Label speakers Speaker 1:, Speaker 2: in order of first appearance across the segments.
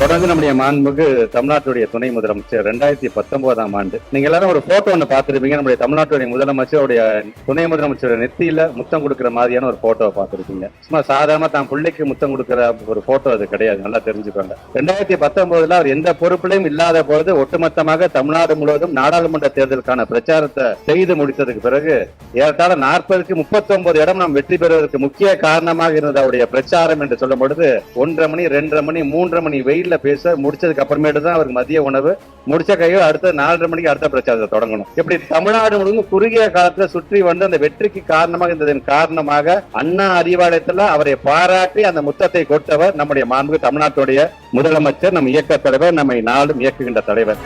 Speaker 1: தொடர்ந்து நம்முடைய மாண்புமிகு தமிழ்நாட்டுடைய துணை முதலமைச்சர் 2019ஆம் ஆண்டு நீங்க எல்லாரும் ஒரு போட்டோ ஒன்று பார்த்திருப்பீங்க. நம்முடைய தமிழ்நாட்டுடைய முதலமைச்சருடைய துணை முதலமைச்சர் நெத்தியில முத்தம் கொடுக்கிற மாதிரியான ஒரு போட்டோவை பார்த்திருப்பீங்க. சும்மா சாதாரண தான் பிள்ளைக்கு முத்தம் கொடுக்கிற ஒரு போட்டோ அது கிடையாது, நல்லா தெரிஞ்சுக்கோங்க. 2019 அவர் எந்த பொறுப்பிலையும் இல்லாத பொழுது ஒட்டுமொத்தமாக தமிழ்நாடு முழுவதும் நாடாளுமன்ற தேர்தலுக்கான பிரச்சாரத்தை செய்து முடித்ததுக்கு பிறகு ஏறத்தாழ 40க்கு 39 இடம் நாம் வெற்றி பெறுவதற்கு முக்கிய காரணமாக இருந்தது அவருடைய பிரச்சாரம் என்று சொல்லும் பொழுது 1:30 மணி 2:30 மணி 3:30 மணி வெயில்ல பேச முடிச்சதுக்கு அப்புறமேட்டு தான் அவருக்கு மதிய உணவு முடிச்ச கையோ அடுத்த 4:30 மணிக்கு அடுத்த பிரச்சாரத்தை தொடங்கணும். இப்படி தமிழ்நாடு முழுவதும் குறுகிய காலத்துல சுற்றி வந்து அந்த வெற்றிக்கு காரணமாக இருந்ததன் காரணமாக அண்ணா அறிவாலயத்துல அவரை பாராட்டி அந்த முத்தத்தை கொடுத்தவர் நம்முடைய மாண்புமிகு தமிழ்நாட்டுடைய முதலமைச்சர், நம் இயக்க தலைவர், நம்மை நாளும் இயக்குகின்ற தலைவர்.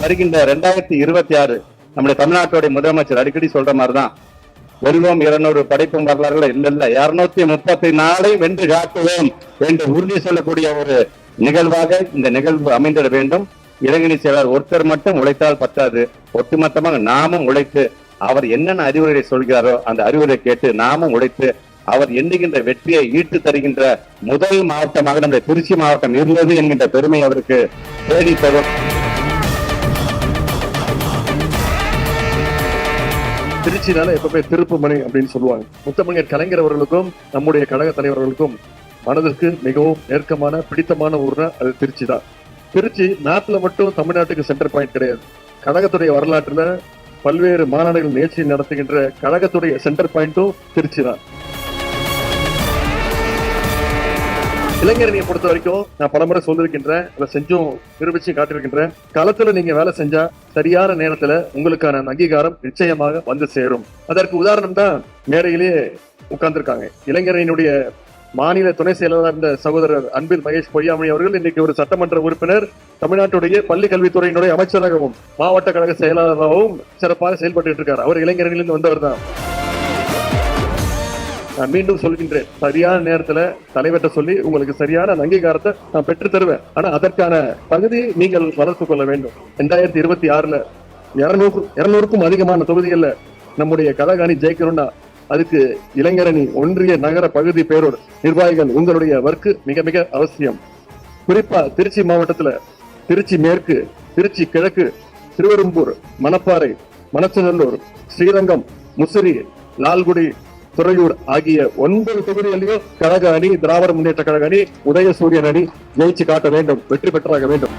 Speaker 1: வருகின்ற 2026 நம்முடைய தமிழ்நாட்டுடைய முதலமைச்சர் அடிக்கடி சொல்ற மாதிரிதான் வெல்வோம் 200 படைப்பும் வரலாறுல இல்ல 234 வென்று காட்டுவோம் என்று உறுதி சொல்லக்கூடிய ஒரு நிகழ்வாக இந்த நிகழ்வு அமைந்திட வேண்டும். இளைஞரணி செயலாளர் ஒருத்தர் மட்டும் உழைத்தால் பத்தாது, ஒட்டுமொத்தமாக நாமும் உழைத்து அவர் என்னென்ன அறிவுரை சொல்கிறாரோ அந்த அறிவுரை கேட்டு நாமும் உழைத்து அவர் எண்ணுகின்ற வெற்றியை ஈட்டு தருகின்ற முதல் மாவட்டமாக நம்முடைய திருச்சி மாவட்டம் இருந்தது என்கின்ற பெருமை அவருக்கு தேடி தரும்.
Speaker 2: திருச்சினால எப்பவுமே திருப்புமணி அப்படின்னு சொல்லுவாங்க. முத்தமிழர் கலைஞர் அவர்களுக்கும் நம்முடைய கழக தலைவர்களுக்கும் மனதிற்கு மிகவும் நெருக்கமான பிடித்தமான ஊர்னா அது திருச்சி தான். திருச்சி மேப்ல மட்டும் தமிழ்நாட்டுக்கு சென்டர் பாயிண்ட் கிடையாது. கழகத்துடைய வரலாற்றுல பல்வேறு மாநாடுகள் நிகழ்ச்சி நடத்துகின்ற கழகத்துடைய சென்டர் பாயிண்டும் திருச்சி தான். இளைஞரணியை பொறுத்த வரைக்கும் நான் பலமுறை சொல்லிருக்கின்றேன், அதை செஞ்சும் நிரூபிச்சு காட்டிருக்கின்றேன். களத்துல நீங்க வேலை செஞ்சா சரியான நேரத்துல உங்களுக்கான அங்கீகாரம் நிச்சயமாக வந்து சேரும். அதற்கு உதாரணம் தான் மேடையிலேயே உட்கார்ந்துருக்காங்க. இளைஞரணியினுடைய மாநில துணை செயலாளர் இருந்த சகோதரர் அன்பில் மகேஷ் பொய்யாமொழி அவர்கள் இன்னைக்கு ஒரு சட்டமன்ற உறுப்பினர், தமிழ்நாட்டுடைய பள்ளி கல்வித்துறையினுடைய அமைச்சராகவும் மாவட்ட கழக செயலாளராகவும் சிறப்பாக செயல்பட்டு இருக்கார். அவர் இளைஞரணியிலிருந்து வந்தவர் தான். நான் மீண்டும் சொல்கின்றேன், சரியான நேரத்துல தலைவர்கிட்ட சொல்லி உங்களுக்கு சரியான அங்கீகாரத்தை நான் பெற்று தருவேன். ஆனா அதற்கான பகுதி நீங்கள் வளர்த்து கொள்ள வேண்டும். 2026 200க்கும் அதிகமான தொகுதிகள்ல நம்முடைய கழக அணி ஜெயிக்கணும்னா அதுக்கு இளைஞரணி ஒன்றிய நகர பகுதி பேரோர் நிர்வாகிகள் உங்களுடைய வர்க்கு மிக மிக அவசியம். குறிப்பா திருச்சி மாவட்டத்துல திருச்சி மேற்கு, திருச்சி கிழக்கு, திருவெரும்பூர், மணப்பாறை, மணச்சநல்லூர், ஸ்ரீரங்கம், முசிறி, லால்குடி, துறையூர் ஆகிய 9 தொகுதிகளிலும் கழக அணி, திராவிட முன்னேற்ற கழக அணி, உதயசூரியன் அணி ஜெயிச்சு காட்ட வேண்டும், வெற்றி பெற்றாக வேண்டும்.